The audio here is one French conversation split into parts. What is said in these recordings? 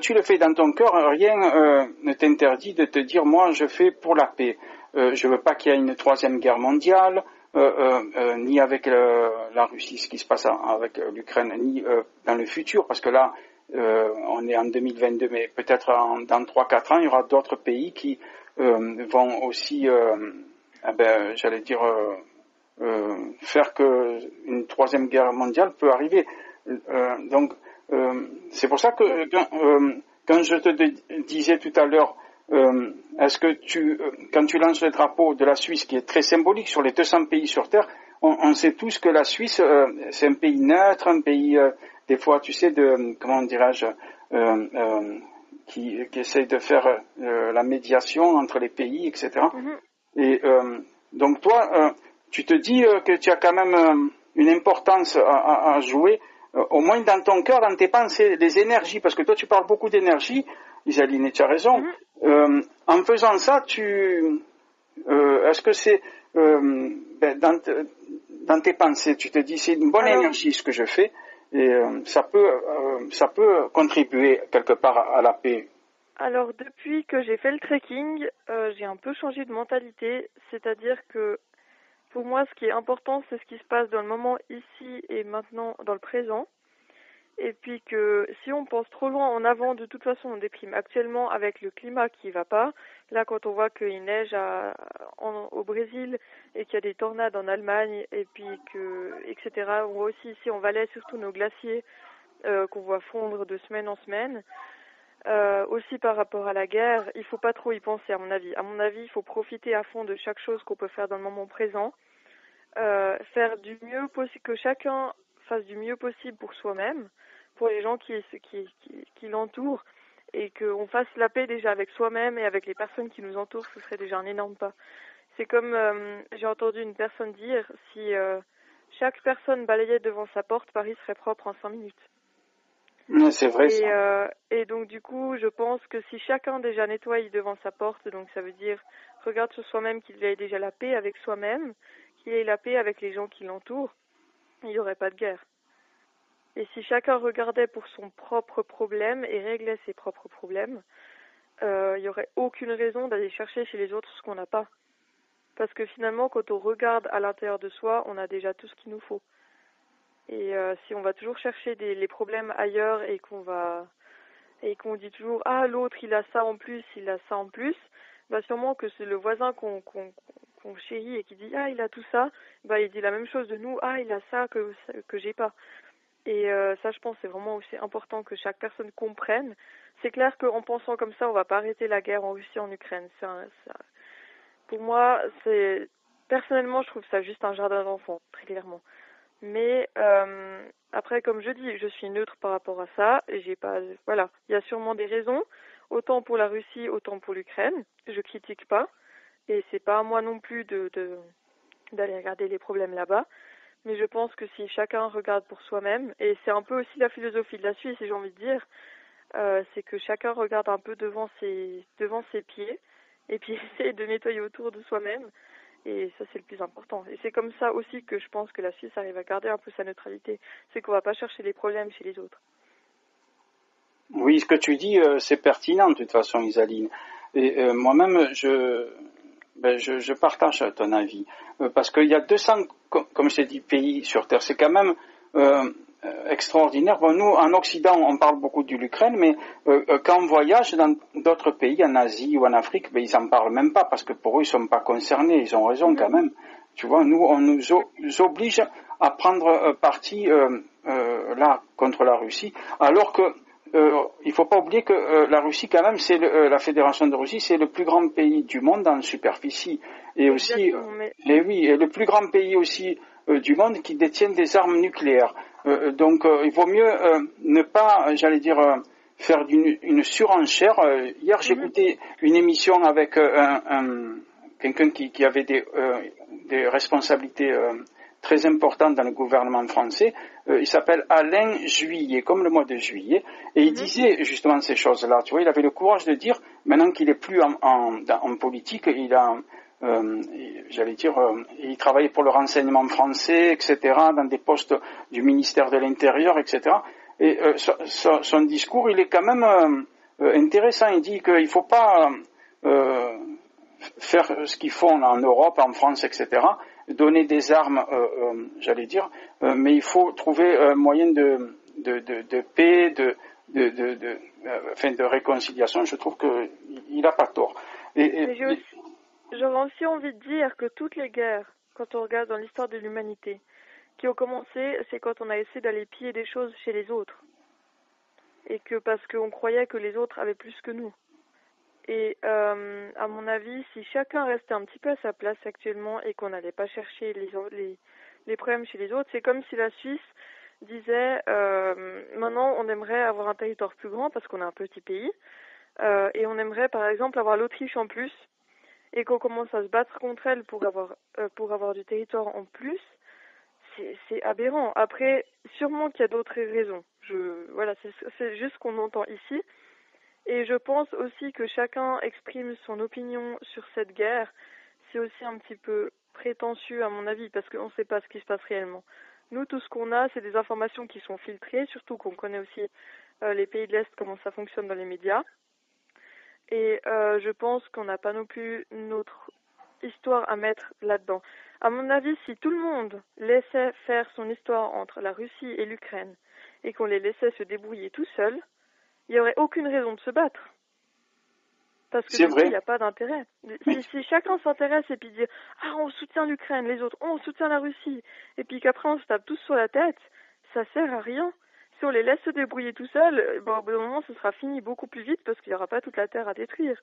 tu le fais dans ton cœur, rien ne t'interdit de te dire, moi, je fais pour la paix. Je veux pas qu'il y ait une troisième guerre mondiale, ni avec la Russie, ce qui se passe avec l'Ukraine, ni dans le futur, parce que là, on est en 2022, mais peut-être dans 3-4 ans, il y aura d'autres pays qui vont aussi, faire que une troisième guerre mondiale peut arriver. Donc, c'est pour ça que quand je te disais tout à l'heure, est-ce que quand tu lances le drapeau de la Suisse, qui est très symbolique sur les 200 pays sur Terre, on sait tous que la Suisse, c'est un pays neutre, un pays, des fois, tu sais, comment dirais-je, qui essaye de faire la médiation entre les pays, etc. Mm-hmm. Et donc toi, tu te dis que tu as quand même une importance à jouer, au moins dans ton cœur, dans tes pensées, des énergies, parce que toi tu parles beaucoup d'énergie, Isaline, et tu as raison. Mm-hmm. En faisant ça, est-ce que c'est dans tes pensées, tu te dis c'est une bonne énergie ce que je fais, et ça peut contribuer quelque part à la paix. Alors depuis que j'ai fait le trekking, j'ai un peu changé de mentalité, c'est-à-dire que pour moi ce qui est important c'est ce qui se passe dans le moment ici et maintenant, dans le présent, et puis que si on pense trop loin en avant, de toute façon on déprime. Actuellement avec le climat qui va pas, là quand on voit qu'il neige au Brésil et qu'il y a des tornades en Allemagne, et puis etc. On voit aussi ici en Valais surtout nos glaciers qu'on voit fondre de semaine en semaine. Aussi par rapport à la guerre, il faut pas trop y penser à mon avis. À mon avis, il faut profiter à fond de chaque chose qu'on peut faire dans le moment présent, faire du mieux possible, que chacun fasse du mieux possible pour soi-même, pour les gens qui l'entourent, et qu'on fasse la paix déjà avec soi-même et avec les personnes qui nous entourent. Ce serait déjà un énorme pas. C'est comme j'ai entendu une personne dire, si chaque personne balayait devant sa porte, Paris serait propre en 5 minutes. C'est vrai, ça. Et donc du coup, je pense que si chacun déjà nettoie devant sa porte, donc ça veut dire regarde sur soi-même qu'il ait déjà la paix avec soi-même, qu'il ait la paix avec les gens qui l'entourent, il n'y aurait pas de guerre. Et si chacun regardait pour son propre problème et réglait ses propres problèmes, il n'y aurait aucune raison d'aller chercher chez les autres ce qu'on n'a pas. Parce que finalement, quand on regarde à l'intérieur de soi, on a déjà tout ce qu'il nous faut. Et si on va toujours chercher les problèmes ailleurs et qu'on dit toujours ah l'autre il a ça en plus, bah sûrement que c'est le voisin qu'on chérit et qui dit ah il a tout ça, bah il dit la même chose de nous, ah il a ça que j'ai pas. Et ça je pense c'est vraiment aussi important que chaque personne comprenne. C'est clair qu'en pensant comme ça on va pas arrêter la guerre en Russie, en Ukraine. Pour moi personnellement je trouve ça juste un jardin d'enfants, très clairement. Mais après, comme je dis, je suis neutre par rapport à ça. Et il y a sûrement des raisons, autant pour la Russie, autant pour l'Ukraine. Je critique pas, et c'est pas à moi non plus d'aller regarder les problèmes là-bas. Mais je pense que si chacun regarde pour soi-même, et c'est un peu aussi la philosophie de la Suisse, j'ai envie de dire, c'est que chacun regarde un peu devant ses pieds, et puis essaie de nettoyer autour de soi-même. Et ça, c'est le plus important. Et c'est comme ça aussi que je pense que la Suisse arrive à garder un peu sa neutralité. C'est qu'on va pas chercher les problèmes chez les autres. Oui, ce que tu dis, c'est pertinent de toute façon, Isaline. Et moi-même, je partage ton avis. Parce qu'il y a 200, comme je t'ai dit, pays sur Terre. C'est quand même extraordinaire. Bon, nous, en Occident, on parle beaucoup de l'Ukraine, mais quand on voyage dans d'autres pays, en Asie ou en Afrique, ils n'en parlent même pas, parce que pour eux, ils ne sont pas concernés. Ils ont raison quand même. Tu vois, nous, on nous oblige à prendre parti là contre la Russie, alors que il faut pas oublier que la Russie, quand même, c'est la Fédération de Russie, c'est le plus grand pays du monde en superficie, et aussi, et le plus grand pays aussi du monde qui détient des armes nucléaires. Donc, il vaut mieux ne pas, faire une surenchère. Hier, j'écoutais une émission avec quelqu'un qui avait des responsabilités très importantes dans le gouvernement français. Il s'appelle Alain Juillet, comme le mois de juillet, et il disait justement ces choses-là. Tu vois, il avait le courage de dire, maintenant qu'il est plus en politique, il a, il travaillait pour le renseignement français, etc., dans des postes du ministère de l'Intérieur, etc. Et son discours, il est quand même intéressant. Il dit qu'il ne faut pas faire ce qu'ils font en Europe, en France, etc., donner des armes, j'allais dire, mais il faut trouver un moyen de paix, de réconciliation. Je trouve qu'il n'a pas tort. J'aurais aussi envie de dire que toutes les guerres, quand on regarde dans l'histoire de l'humanité, qui ont commencé, c'est quand on a essayé d'aller piller des choses chez les autres. Et que parce qu'on croyait que les autres avaient plus que nous. Et à mon avis, si chacun restait un petit peu à sa place actuellement et qu'on n'allait pas chercher les problèmes chez les autres, c'est comme si la Suisse disait maintenant on aimerait avoir un territoire plus grand parce qu'on est un petit pays et on aimerait par exemple avoir l'Autriche en plus et qu'on commence à se battre contre elle pour avoir du territoire en plus, c'est aberrant. Après, sûrement qu'il y a d'autres raisons. Voilà, c'est juste ce qu'on entend ici. Et je pense aussi que chacun exprime son opinion sur cette guerre. C'est aussi un petit peu prétentieux à mon avis parce qu'on ne sait pas ce qui se passe réellement. Nous, tout ce qu'on a, c'est des informations qui sont filtrées, surtout qu'on connaît aussi les pays de l'Est, comment ça fonctionne dans les médias. Et je pense qu'on n'a pas non plus notre histoire à mettre là-dedans. À mon avis, si tout le monde laissait faire son histoire entre la Russie et l'Ukraine et qu'on les laissait se débrouiller tout seuls, il n'y aurait aucune raison de se battre. Parce que du coup, il n'y a pas d'intérêt. Si chacun s'intéresse et puis dit « Ah, on soutient l'Ukraine, les autres, on soutient la Russie », et puis qu'après on se tape tous sur la tête, ça sert à rien. Si on les laisse se débrouiller tout seuls, au bout d'un moment, ce sera fini beaucoup plus vite parce qu'il n'y aura pas toute la terre à détruire.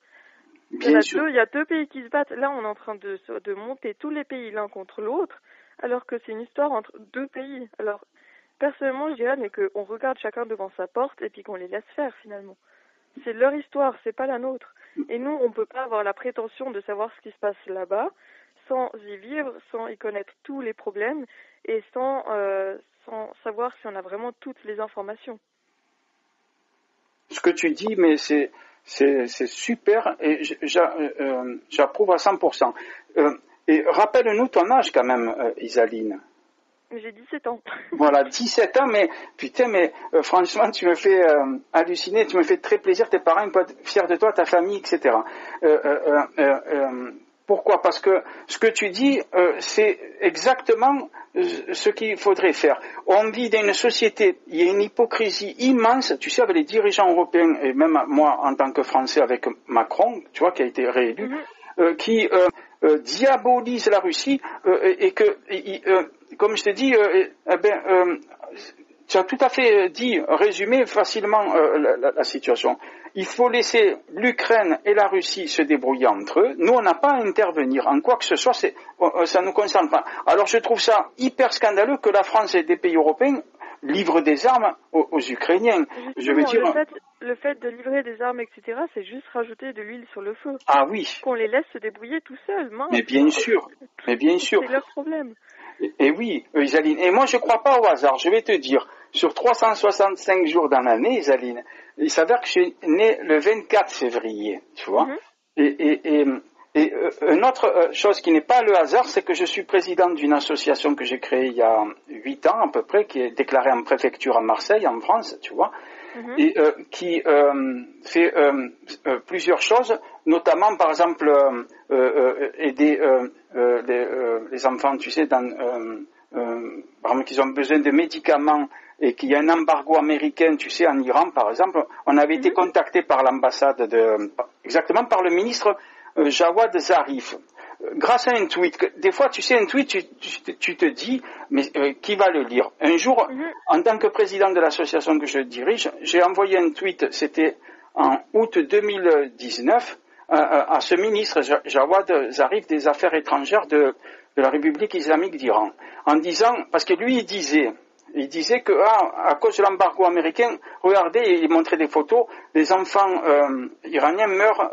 Il y a deux pays qui se battent. Là, on est en train de monter tous les pays l'un contre l'autre, alors que c'est une histoire entre deux pays. Alors, personnellement, je dirais mais qu'on regarde chacun devant sa porte et puis qu'on les laisse faire finalement. C'est leur histoire, c'est pas la nôtre. Et nous, on peut pas avoir la prétention de savoir ce qui se passe là-bas sans y vivre, sans y connaître tous les problèmes et sans savoir si on a vraiment toutes les informations. Ce que tu dis, mais c'est super et j'approuve à 100%. Et rappelle-nous ton âge quand même, Isaline. J'ai 17 ans. Voilà, 17 ans, mais putain, franchement, tu me fais halluciner, tu me fais très plaisir, tes parents peuvent être fiers de toi, ta famille, etc. Pourquoi ? Parce que ce que tu dis, c'est exactement ce qu'il faudrait faire. On vit dans une société, il y a une hypocrisie immense, tu sais, avec les dirigeants européens, et même moi, en tant que Français, avec Macron, tu vois, qui a été réélu, qui diabolise la Russie, et que... comme je te dis, tu as tout à fait résumé facilement la situation. Il faut laisser l'Ukraine et la Russie se débrouiller entre eux. Nous, on n'a pas à intervenir en quoi que ce soit, ça ne nous concerne pas. Alors je trouve ça hyper scandaleux que la France et des pays européens livrent des armes aux Ukrainiens. Justement, je veux dire... le fait de livrer des armes, etc., c'est juste rajouter de l'huile sur le feu. Ah oui. Qu'on les laisse se débrouiller tout seuls. Mais bien sûr. C'est leur problème. Et oui, Isaline. Et moi, je ne crois pas au hasard. Je vais te dire, sur 365 jours dans l'année, Isaline, il s'avère que je suis né le 24 février, tu vois. Et une autre chose qui n'est pas le hasard, c'est que je suis président d'une association que j'ai créée il y a 8 ans à peu près, qui est déclarée en préfecture à Marseille, en France, tu vois, et qui fait plusieurs choses, notamment par exemple aider les enfants, tu sais, par exemple, qu'ils ont besoin de médicaments et qu'il y a un embargo américain, tu sais, en Iran par exemple. On avait été contacté par l'ambassade exactement par le ministre Jawad Zarif, grâce à un tweet. Des fois, tu sais, un tweet, tu te dis, mais qui va le lire ? Un jour, en tant que président de l'association que je dirige, j'ai envoyé un tweet, c'était en août 2019, à ce ministre Jawad Zarif des Affaires étrangères de la République islamique d'Iran, en disant, parce que lui, il disait que à cause de l'embargo américain, regardez, il montrait des photos, les enfants iraniens meurent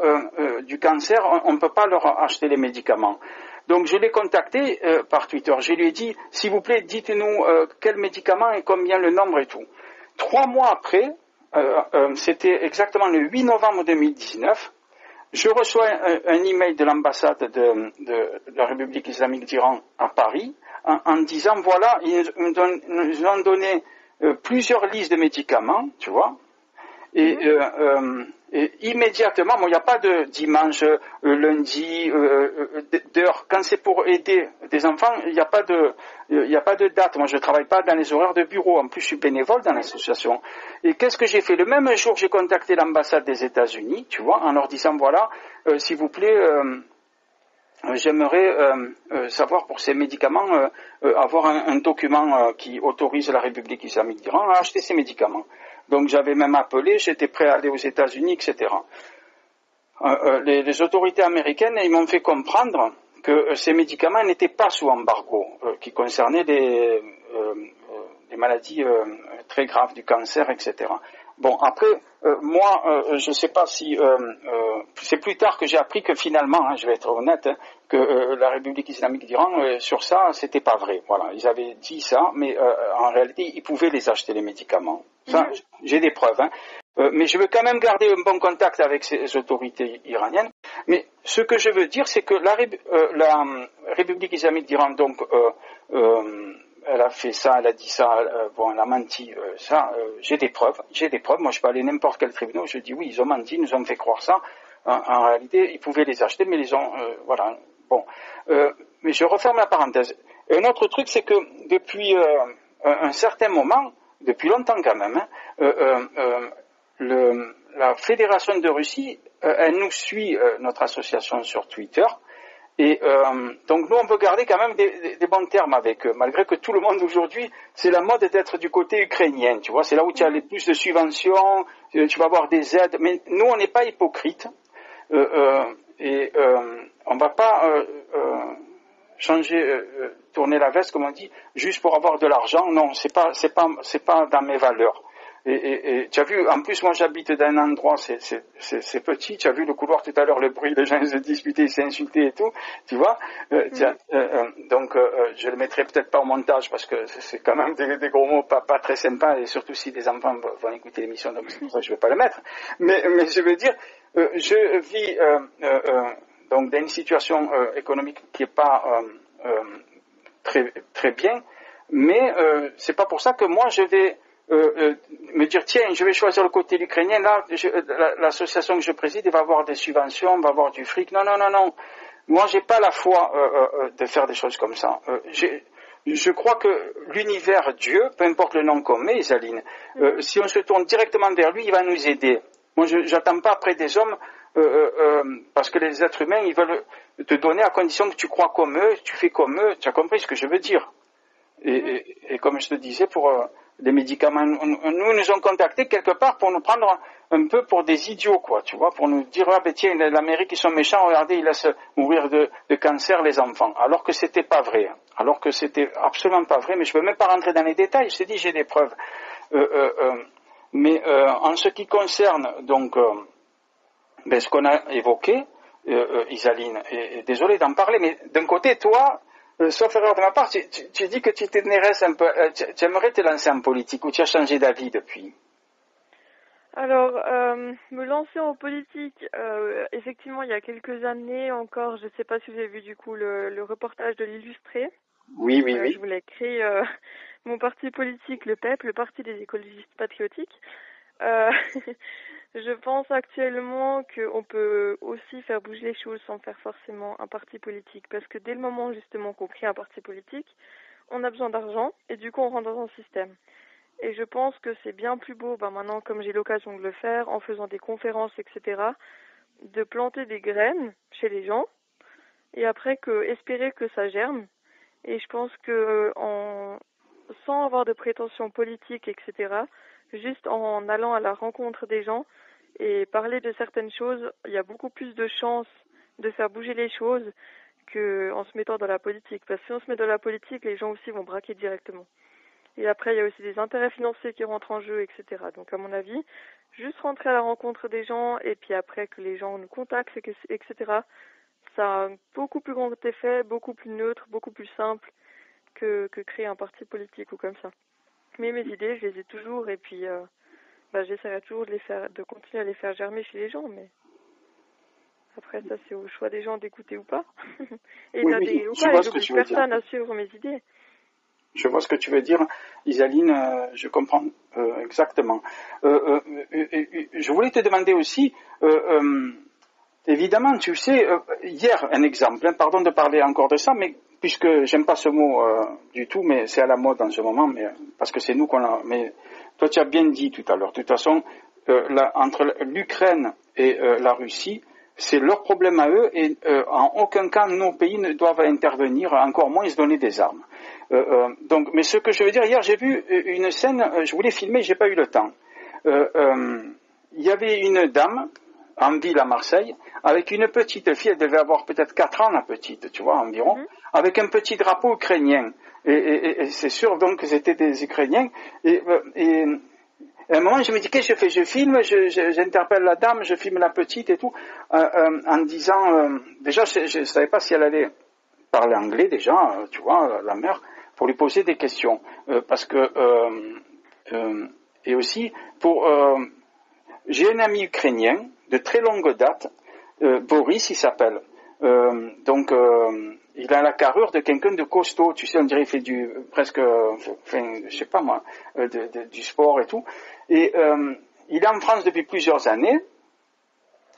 du cancer, on ne peut pas leur acheter les médicaments. Donc je l'ai contacté par Twitter, je lui ai dit, s'il vous plaît, dites-nous quel médicament et combien le nombre et tout. 3 mois après, c'était exactement le 8 novembre 2019, je reçois un email de l'ambassade de la République islamique d'Iran à Paris, en disant, voilà, ils nous ont donné plusieurs listes de médicaments, tu vois, et Et immédiatement, il n'y a pas de dimanche, lundi, d'heure. Quand c'est pour aider des enfants, il n'y a pas de date. Moi, je ne travaille pas dans les horaires de bureau. En plus, je suis bénévole dans l'association. Et qu'est-ce que j'ai fait? Le même jour, j'ai contacté l'ambassade des États-Unis, tu vois, en leur disant, voilà, s'il vous plaît, j'aimerais savoir pour ces médicaments, avoir un document qui autorise la République islamique d'Iran à acheter ces médicaments. Donc j'avais même appelé, j'étais prêt à aller aux États-Unis, etc. Les autorités américaines, ils m'ont fait comprendre que ces médicaments n'étaient pas sous embargo, qui concernaient les maladies très graves du cancer, etc. Bon, après, moi, je ne sais pas si... c'est plus tard que j'ai appris que finalement, je vais être honnête, que la République islamique d'Iran, sur ça, c'était pas vrai. Voilà, ils avaient dit ça, mais en réalité, ils pouvaient les acheter, les médicaments. Ça, j'ai des preuves. Mais je veux quand même garder un bon contact avec ces autorités iraniennes. Mais ce que je veux dire, c'est que la République islamique d'Iran, donc... elle a fait ça, elle a dit ça, elle a menti, j'ai des preuves, moi je peux aller n'importe quel tribunal, je dis oui, ils ont menti, ils nous ont fait croire ça, en réalité, ils pouvaient les acheter, mais ils ont, voilà, bon. Mais je referme la parenthèse. Et un autre truc, c'est que depuis un certain moment, depuis longtemps quand même, la Fédération de Russie, elle nous suit, notre association sur Twitter. Et donc nous, on peut garder quand même des bons termes avec eux, malgré que tout le monde aujourd'hui, c'est la mode d'être du côté ukrainien, tu vois, c'est là où tu as les plus de subventions, tu vas avoir des aides, mais nous, on n'est pas hypocrites, et on ne va pas tourner la veste, comme on dit, juste pour avoir de l'argent. Non, c'est pas dans mes valeurs. Et tu as vu, en plus moi j'habite dans un endroit, c'est petit, tu as vu le couloir tout à l'heure, le bruit, les gens se disputaient, s'insultaient et tout, tu vois, donc je le mettrai peut-être pas au montage parce que c'est quand même des gros mots pas très sympas, et surtout si des enfants vont écouter l'émission, donc c'est pour ça que je vais pas le mettre, mais je veux dire, je vis donc dans une situation économique qui est pas très, très bien, mais c'est pas pour ça que moi je vais me dire tiens, je vais choisir le côté ukrainien, là l'association que je préside va avoir des subventions, va avoir du fric. Non, moi j'ai pas la foi de faire des choses comme ça. Je crois que l'univers, Dieu, peu importe le nom qu'on met, Isaline, si on se tourne directement vers lui, il va nous aider. Moi j'attends pas après des hommes, parce que les êtres humains, ils veulent te donner à condition que tu crois comme eux, tu fais comme eux. Tu as compris ce que je veux dire? Et comme je te disais, pour les médicaments, nous ont contactés quelque part pour nous prendre un peu pour des idiots, quoi, tu vois, pour nous dire, ah ben tiens, l'Amérique, ils sont méchants, regardez, ils laissent mourir de cancer les enfants, alors que c'était pas vrai, alors que c'était absolument pas vrai, mais je ne veux même pas rentrer dans les détails, je te dis, j'ai des preuves. Mais en ce qui concerne, donc, ce qu'on a évoqué, Isaline, et désolé d'en parler, mais d'un côté, toi, sauf erreur de ma part, tu dis que tu t'intéresses un peu, tu aimerais te lancer en politique, ou tu as changé d'avis depuis? Alors, me lancer en politique, effectivement, il y a quelques années encore, je ne sais pas si vous avez vu du coup le reportage de l'Illustré. Oui. Je voulais créer mon parti politique, le PEP, le Parti des écologistes patriotiques. Je pense actuellement qu'on peut aussi faire bouger les choses sans faire forcément un parti politique, parce que dès le moment justement qu'on crée un parti politique, on a besoin d'argent et du coup on rentre dans un système. Et je pense que c'est bien plus beau, maintenant comme j'ai l'occasion de le faire, en faisant des conférences, etc., de planter des graines chez les gens et après espérer que ça germe. Et je pense que sans avoir de prétentions politiques, etc., juste en allant à la rencontre des gens et parler de certaines choses, il y a beaucoup plus de chances de faire bouger les choses qu'en se mettant dans la politique. Parce que si on se met dans la politique, les gens aussi vont braquer directement. Et après, il y a aussi des intérêts financiers qui rentrent en jeu, etc. Donc, à mon avis, juste rentrer à la rencontre des gens et puis après que les gens nous contactent, etc., ça a un beaucoup plus grand effet, beaucoup plus neutre, beaucoup plus simple que créer un parti politique ou comme ça. Mais mes idées, je les ai toujours et puis j'essaierai toujours de continuer à les faire germer chez les gens, mais après ça c'est au choix des gens d'écouter ou pas et d'adhérer ou pas, et j'oblige personne à suivre mes idées. Je vois ce que tu veux dire, Isaline, je comprends exactement. Je voulais te demander aussi, évidemment, tu sais, hier, un exemple, hein, pardon de parler encore de ça, mais puisque j'aime pas ce mot du tout, mais c'est à la mode en ce moment, mais parce que c'est nous qu'on l'a. Mais toi, tu as bien dit tout à l'heure. De toute façon, entre l'Ukraine et la Russie, c'est leur problème à eux, et en aucun cas nos pays ne doivent intervenir, encore moins se donner des armes. Donc, mais ce que je veux dire, hier j'ai vu une scène, je voulais filmer, j'ai pas eu le temps. Il y avait une dame en ville à Marseille, avec une petite fille, elle devait avoir peut-être 4 ans la petite, tu vois, environ, avec un petit drapeau ukrainien. Et c'est sûr donc que c'était des Ukrainiens. Et à un moment, je me dis, qu'est-ce que je fais? Je filme, j'interpelle la dame, je filme la petite et tout, en disant, déjà, je ne savais pas si elle allait parler anglais déjà, tu vois, la mère, pour lui poser des questions. Parce que, et aussi, j'ai un ami ukrainien de très longue date, Boris, il s'appelle. Il a la carrure de quelqu'un de costaud, tu sais, on dirait qu'il fait je sais pas moi, du sport et tout. Et il est en France depuis plusieurs années.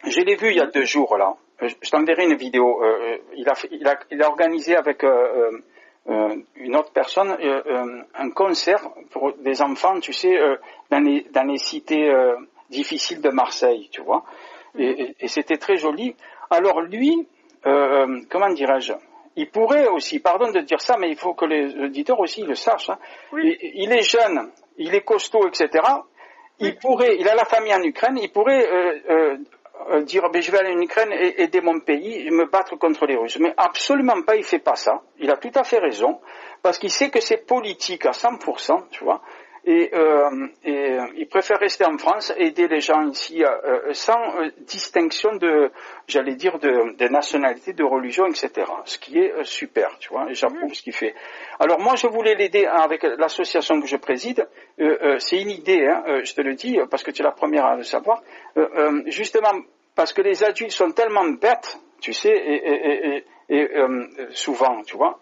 Je l'ai vu il y a 2 jours là. Je t'enverrai une vidéo. Il a organisé avec une autre personne un concert pour des enfants, tu sais, dans les cités difficiles de Marseille, tu vois. Et c'était très joli. Alors lui, comment dirais-je, il pourrait aussi, pardon de dire ça, mais il faut que les auditeurs aussi le sachent, hein. Oui. Il est jeune, il est costaud, etc. Il a la famille en Ukraine, il pourrait dire, je vais aller en Ukraine et aider mon pays et me battre contre les Russes. Mais absolument pas, il fait pas ça. Il a tout à fait raison, parce qu'il sait que c'est politique à 100%, tu vois. Et il préfère rester en France, aider les gens ici sans distinction de nationalité, de religion, etc. Ce qui est super, tu vois, et j'approuve ce qu'il fait. Alors moi, je voulais l'aider avec l'association que je préside. C'est une idée, hein, je te le dis, parce que tu es la première à le savoir. Justement, parce que les adultes sont tellement bêtes, tu sais, et souvent, tu vois,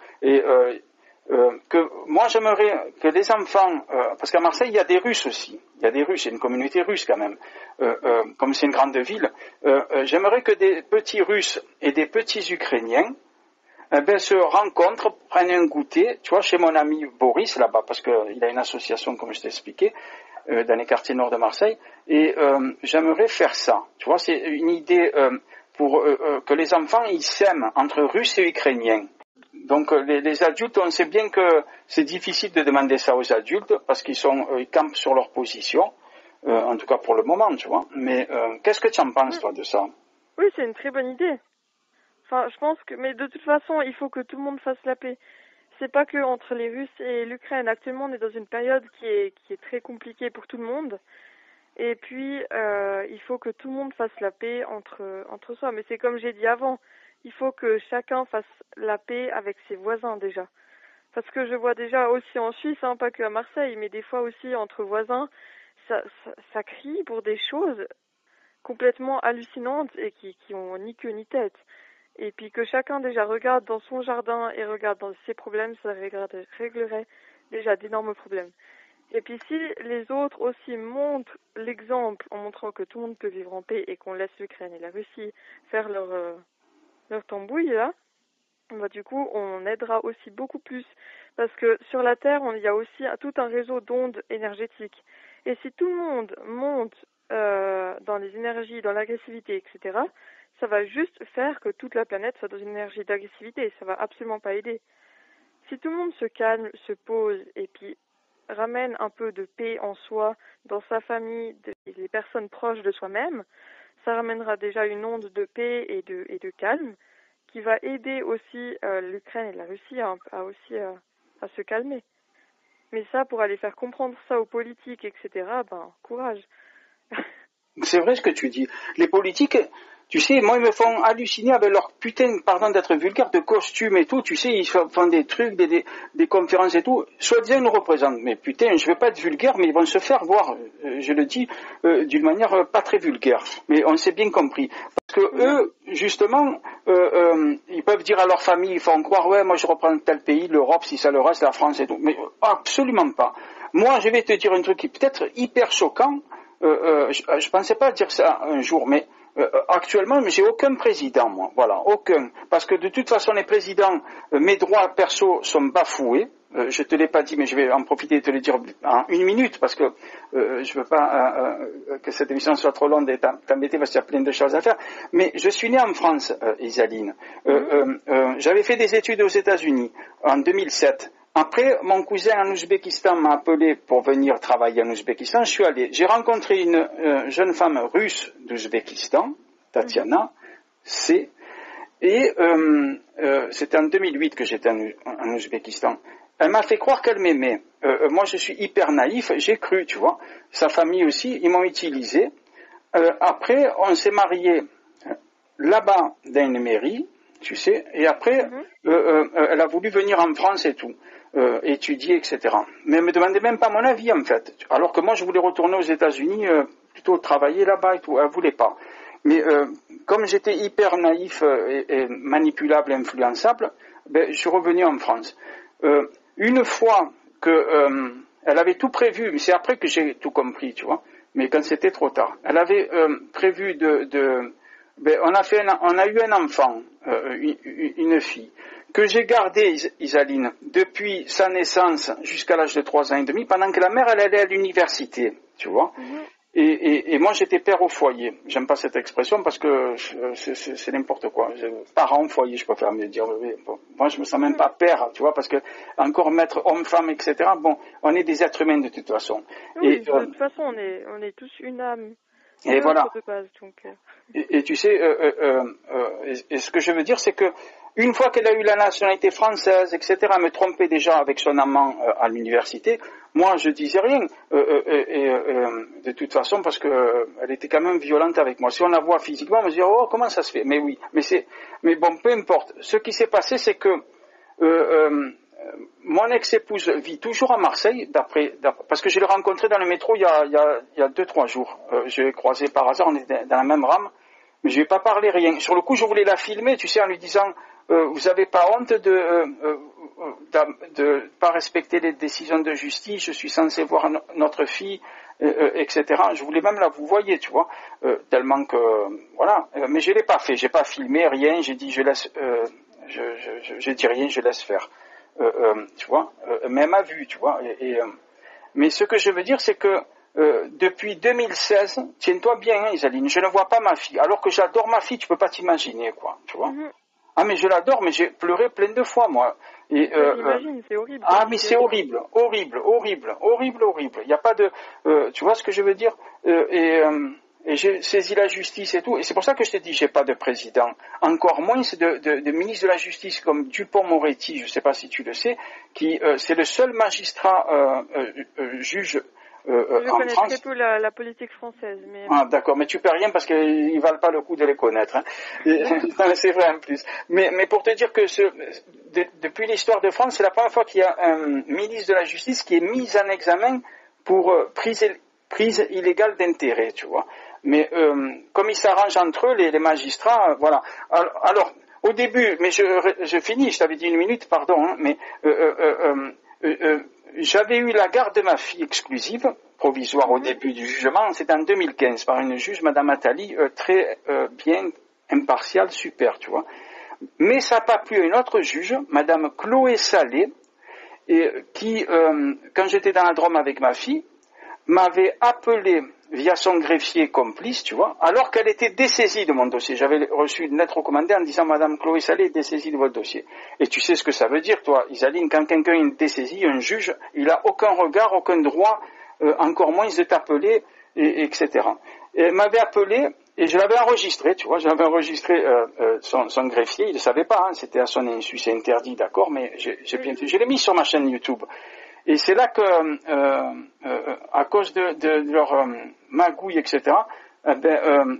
que moi j'aimerais que les enfants, parce qu'à Marseille il y a des Russes aussi, il y a des Russes, il y a une communauté russe quand même, comme c'est une grande ville, j'aimerais que des petits Russes et des petits Ukrainiens se rencontrent, prennent un goûter, tu vois, chez mon ami Boris là-bas, parce qu'il a une association comme je t'ai expliqué, dans les quartiers nord de Marseille, et j'aimerais faire ça, tu vois, c'est une idée pour que les enfants ils s'aiment entre Russes et Ukrainiens. Donc les adultes, on sait bien que c'est difficile de demander ça aux adultes parce ils campent sur leur position, en tout cas pour le moment, tu vois. Mais qu'est-ce que tu en penses, toi, de ça? Oui, c'est une très bonne idée. Enfin, je pense que, mais de toute façon, il faut que tout le monde fasse la paix. C'est pas que entre les Russes et l'Ukraine. Actuellement, on est dans une période qui est très compliquée pour tout le monde. Et puis, il faut que tout le monde fasse la paix entre soi. Mais c'est comme j'ai dit avant, il faut que chacun fasse la paix avec ses voisins déjà. Parce que je vois déjà aussi en Suisse, hein, pas que à Marseille, mais des fois aussi entre voisins, ça crie pour des choses complètement hallucinantes et qui ont ni queue ni tête. Et puis que chacun déjà regarde dans son jardin et regarde dans ses problèmes, ça réglerait déjà d'énormes problèmes. Et puis si les autres aussi montrent l'exemple en montrant que tout le monde peut vivre en paix et qu'on laisse l'Ukraine et la Russie faire leur tambouille là, bah, du coup on aidera aussi beaucoup plus. Parce que sur la Terre, il y a aussi tout un réseau d'ondes énergétiques. Et si tout le monde monte dans les énergies, dans l'agressivité, etc., ça va juste faire que toute la planète soit dans une énergie d'agressivité. Ça va absolument pas aider. Si tout le monde se calme, se pose et puis ramène un peu de paix en soi, dans sa famille, les personnes proches de soi-même, ça ramènera déjà une onde de paix et de calme qui va aider aussi l'Ukraine et la Russie à se calmer. Mais ça, pour aller faire comprendre ça aux politiques, etc., courage. C'est vrai ce que tu dis. Les politiques, Tu sais, moi, ils me font halluciner avec leur putain, pardon d'être vulgaire, de costumes et tout. Tu sais, ils font des trucs, des conférences et tout. Soi-disant, ils nous représentent. Mais putain, je veux pas être vulgaire, mais ils vont se faire voir, je le dis, d'une manière pas très vulgaire. Mais on s'est bien compris. Parce que eux, justement, ils peuvent dire à leur famille, ils font croire, ouais, moi je reprends tel pays, l'Europe, si ça le reste, la France et tout. Mais absolument pas. Moi, je vais te dire un truc qui peut être hyper choquant. Je pensais pas dire ça un jour, mais actuellement, j'ai aucun président, moi. Voilà, aucun. Parce que de toute façon, les présidents, mes droits perso sont bafoués. Je te l'ai pas dit, mais je vais en profiter de te le dire en une minute, parce que je veux pas que cette émission soit trop longue et t'embêter, parce qu'il y a plein de choses à faire. Mais je suis né en France, Isaline. J'avais fait des études aux États-Unis en 2007. Après, mon cousin en Ouzbékistan m'a appelé pour venir travailler en Ouzbékistan. Je suis allé. J'ai rencontré une jeune femme russe d'Ouzbékistan, Tatiana C. Et c'était en 2008 que j'étais en Ouzbékistan. Elle m'a fait croire qu'elle m'aimait. Moi, je suis hyper naïf. J'ai cru, tu vois. Sa famille aussi, ils m'ont utilisé. Après, on s'est mariés là-bas dans une mairie, tu sais. Et après, elle a voulu venir en France et tout. Étudier, etc. Mais elle me demandait même pas mon avis, en fait. Alors que moi, je voulais retourner aux États-Unis, plutôt travailler là-bas et tout. Elle voulait pas. Mais comme j'étais hyper naïf et manipulable, influençable, je suis revenu en France. Une fois que elle avait tout prévu, mais c'est après que j'ai tout compris, tu vois. Mais quand c'était trop tard, elle avait prévu on a eu un enfant, une fille, que j'ai gardée, Isaline, depuis sa naissance jusqu'à l'âge de 3 ans et demi, pendant que la mère, elle allait à l'université, tu vois. Et moi, j'étais père au foyer. J'aime pas cette expression parce que c'est n'importe quoi. Parent au foyer, je préfère mieux dire. Bon, moi, je me sens même pas père, tu vois, parce que encore mettre homme-femme, etc. Bon, on est des êtres humains de toute façon. Oui, de toute façon, on est tous une âme. Et voilà. De base, donc. Et tu sais, et ce que je veux dire, c'est que une fois qu'elle a eu la nationalité française, etc., elle me trompait déjà avec son amant à l'université. Moi, je disais rien. De toute façon, parce que elle était quand même violente avec moi. Si on la voit physiquement, on me dit oh comment ça se fait. Mais oui, mais bon, peu importe. Ce qui s'est passé, c'est que mon ex-épouse vit toujours à Marseille, parce que je l'ai rencontrée dans le métro il y a 2-3 jours. Je l'ai croisée par hasard, on était dans la même rame, mais je lui ai pas parlé rien. Sur le coup, je voulais la filmer, tu sais, en lui disant vous avez pas honte de pas respecter les décisions de justice, je suis censé voir notre fille, etc. Je voulais même la vous voyez, tu vois, tellement que voilà. Mais je l'ai pas fait, j'ai pas filmé rien, j'ai dit je laisse, je dis rien, je laisse faire. Tu vois, mais elle m'a vu, tu vois. Mais ce que je veux dire, c'est que depuis 2016, tiens-toi bien, hein, Isaline, je ne vois pas ma fille. Alors que j'adore ma fille, tu peux pas t'imaginer, quoi, tu vois. Ah, mais je l'adore, mais j'ai pleuré plein de fois, moi. J'imagine, c'est horrible. Ah, mais c'est horrible. Il n'y a pas de... tu vois ce que je veux dire et j'ai saisi la justice et tout. Et c'est pour ça que je te dis, j'ai pas de président. Encore moins de ministre de la Justice comme Dupond-Moretti, je ne sais pas si tu le sais, qui c'est le seul magistrat juge je en connais France. très peu la politique française. Mais... Ah, d'accord, mais tu perds rien parce qu'ils ne valent pas le coup de les connaître. Hein. C'est vrai en plus. Mais pour te dire que depuis l'histoire de France, c'est la première fois qu'il y a un ministre de la Justice qui est mis en examen pour prise illégale d'intérêt, tu vois. Mais comme ils s'arrangent entre eux, les magistrats, voilà. Alors, au début, mais je finis, je t'avais dit une minute, pardon, hein, mais j'avais eu la garde de ma fille exclusive, provisoire au début du jugement, c'était en 2015, par une juge, Madame Attali, très bien, impartiale, super, tu vois. Mais ça n'a pas plu à une autre juge, Madame Chloé Salé, qui, quand j'étais dans la Drôme avec ma fille, m'avait appelé via son greffier complice, tu vois, alors qu'elle était dessaisie de mon dossier. J'avais reçu une lettre recommandée en disant « Madame Chloé Salé est dessaisie de votre dossier ». Et tu sais ce que ça veut dire, toi, Isaline, quand quelqu'un est dessaisi, un juge, il n'a aucun regard, aucun droit, encore moins de t'appeler, etc. Et elle m'avait appelé, et je l'avais enregistré, tu vois, j'avais enregistré son greffier, il ne le savait pas, hein, c'était à son insu, c'est interdit, d'accord, mais je l'ai mis sur ma chaîne YouTube. Et c'est là que, à cause de leur magouille, etc.,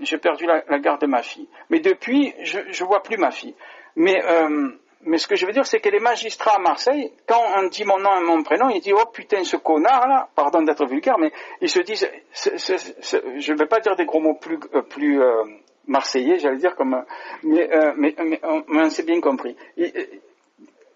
j'ai perdu la garde de ma fille. Mais depuis, je vois plus ma fille. Mais ce que je veux dire, c'est que les magistrats à Marseille, quand on dit mon nom et mon prénom, ils disent « Oh putain, ce connard là », pardon d'être vulgaire, mais ils se disent, je ne vais pas dire des gros mots plus marseillais, j'allais dire, mais on s'est bien compris.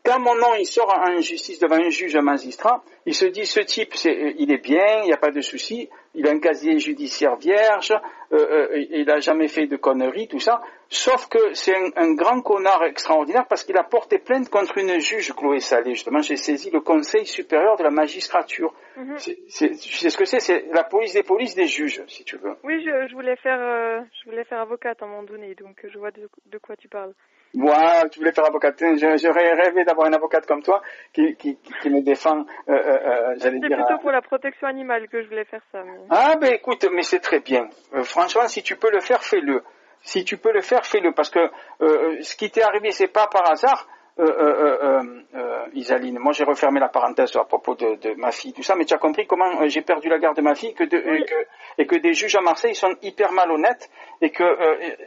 Quand mon nom il sort en justice devant un juge, un magistrat, il se dit ce type, il est bien, il n'y a pas de souci, il a un casier judiciaire vierge, il n'a jamais fait de conneries, tout ça. Sauf que c'est un grand connard extraordinaire parce qu'il a porté plainte contre une juge, Chloé Salé. Justement, j'ai saisi le Conseil supérieur de la magistrature. Tu sais ce que c'est la police des polices des juges, si tu veux. Oui, je voulais faire avocate à un moment donné, donc je vois de quoi tu parles. Moi, tu voulais faire avocate. J'aurais rêvé d'avoir une avocate comme toi qui me défend, j'allais dire. C'est plutôt pour la protection animale que je voulais faire ça. Mais... Ah, ben écoute, mais c'est très bien. Franchement, si tu peux le faire, fais-le. Si tu peux le faire, fais-le. Parce que ce qui t'est arrivé, c'est pas par hasard. Isaline, moi j'ai refermé la parenthèse à propos de ma fille, tout ça, mais tu as compris comment j'ai perdu la garde de ma fille et que des juges à Marseille sont hyper malhonnêtes et que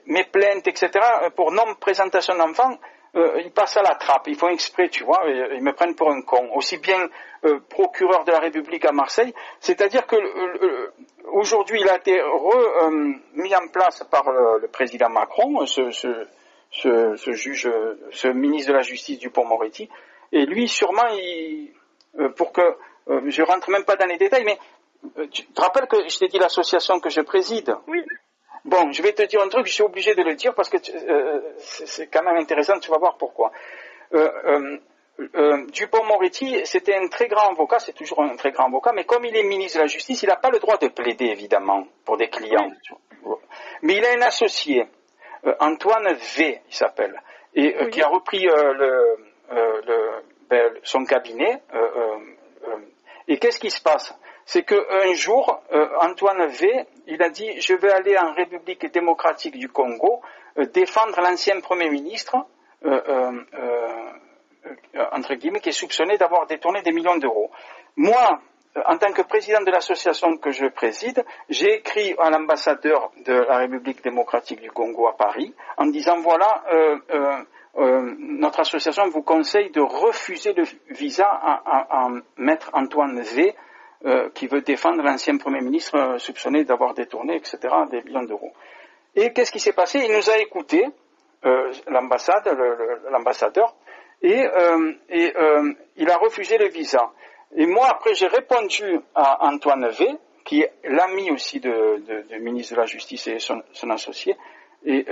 mes plaintes, etc., pour non-présentation d'enfants, ils passent à la trappe, ils font exprès, tu vois, ils me prennent pour un con. Aussi bien procureur de la République à Marseille, c'est-à-dire que aujourd'hui il a été mis en place par le président Macron, ce juge, ce ministre de la Justice Dupond-Moretti, et lui, sûrement, pour que je rentre même pas dans les détails, mais tu te rappelles que je t'ai dit l'association que je préside? Oui. Bon, je vais te dire un truc, je suis obligé de le dire parce que c'est quand même intéressant, tu vas voir pourquoi. Dupond-Moretti, c'était un très grand avocat, c'est toujours un très grand avocat, mais comme il est ministre de la Justice, il n'a pas le droit de plaider, évidemment, pour des clients. Oui. Mais il a un associé. Antoine V, il s'appelle, et qui a repris son cabinet. Et qu'est-ce qui se passe? C'est qu'un jour, Antoine V, il a dit « Je vais aller en République démocratique du Congo défendre l'ancien Premier ministre, entre guillemets, qui est soupçonné d'avoir détourné des millions d'euros. » Moi, en tant que président de l'association que je préside, j'ai écrit à l'ambassadeur de la République démocratique du Congo à Paris en disant voilà, notre association vous conseille de refuser le visa à maître Antoine V, qui veut défendre l'ancien Premier ministre soupçonné d'avoir détourné, etc., des millions d'euros. Et qu'est-ce qui s'est passé? Il nous a écoutés, l'ambassadeur, et il a refusé le visa. Et moi, après, j'ai répondu à Antoine V, qui est l'ami aussi du ministre de la Justice et son associé, et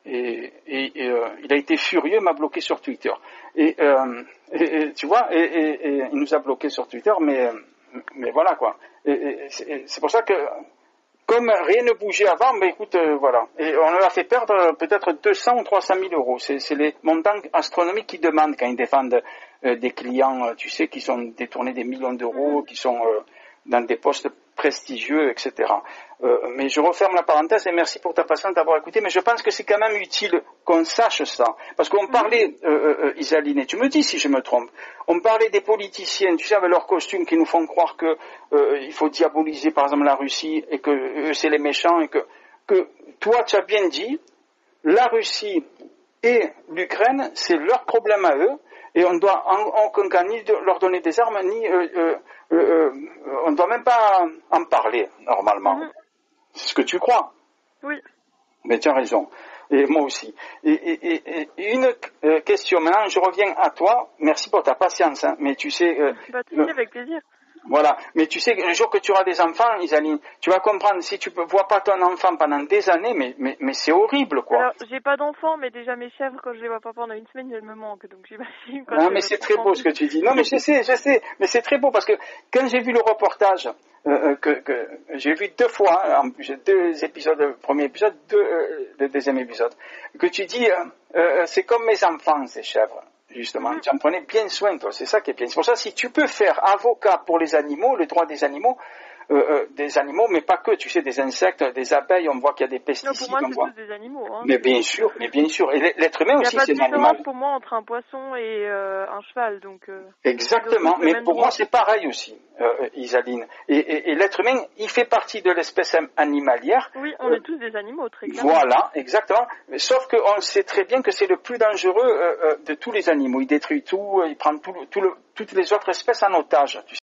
il a été furieux, m'a bloqué sur Twitter. Et tu vois, et il nous a bloqué sur Twitter, mais voilà quoi. Et c'est pour ça que, comme rien ne bougeait avant, ben écoute, voilà. Et on leur a fait perdre peut-être 200 ou 300 000 euros. C'est les montants astronomiques qu'ils demandent quand ils défendent des clients, tu sais, qui sont détournés des millions d'euros, qui sont dans des postes prestigieux, etc. Mais je referme la parenthèse et merci pour ta patience d'avoir écouté, mais je pense que c'est quand même utile qu'on sache ça. Parce qu'on parlait, Isaline, et tu me dis si je me trompe, on parlait des politiciens, tu sais, avec leurs costumes qui nous font croire que il faut diaboliser par exemple la Russie et que c'est les méchants et que toi tu as bien dit, la Russie et l'Ukraine, c'est leur problème à eux, et on doit en aucun cas ni leur donner des armes, ni on ne doit même pas en parler, normalement. C'est ce que tu crois. Oui. Mais tu as raison. Et moi aussi. Et une question, maintenant je reviens à toi. Merci pour ta patience, hein, mais tu sais... avec plaisir. Voilà, mais tu sais, un jour que tu auras des enfants, Isaline, tu vas comprendre, si tu ne vois pas ton enfant pendant des années, mais c'est horrible, quoi. Alors, j'ai pas d'enfants, mais déjà mes chèvres, quand je les vois pas pendant une semaine, elles me manquent, donc j'imagine... Non, mais c'est très beau ce que tu dis. Non, mais je sais, mais c'est très beau, parce que quand j'ai vu le reportage, que j'ai vu 2 fois, hein, en plus, j'ai 2 épisodes, le premier épisode, le deuxième épisode, que tu dis, c'est comme mes enfants, ces chèvres. Justement, tu en prenais bien soin, toi, c'est ça qui est bien. C'est pour ça, si tu peux faire avocat pour les animaux, le droit des animaux, des animaux, mais pas que, tu sais, des insectes, des abeilles, on voit qu'il y a des pesticides. Non, pour moi, c'est tous des animaux. Hein. Mais bien sûr. Et l'être humain aussi, c'est un animal. Il n'y a pas de différence pour moi entre un poisson et un cheval, donc. Exactement, mais pour moi c'est pareil aussi, Isaline. Et l'être humain, il fait partie de l'espèce animalière. Oui, on est tous des animaux, très clairement. Voilà, exactement. Sauf qu'on sait très bien que c'est le plus dangereux de tous les animaux. Il détruit tout, il prend toutes les autres espèces en otage.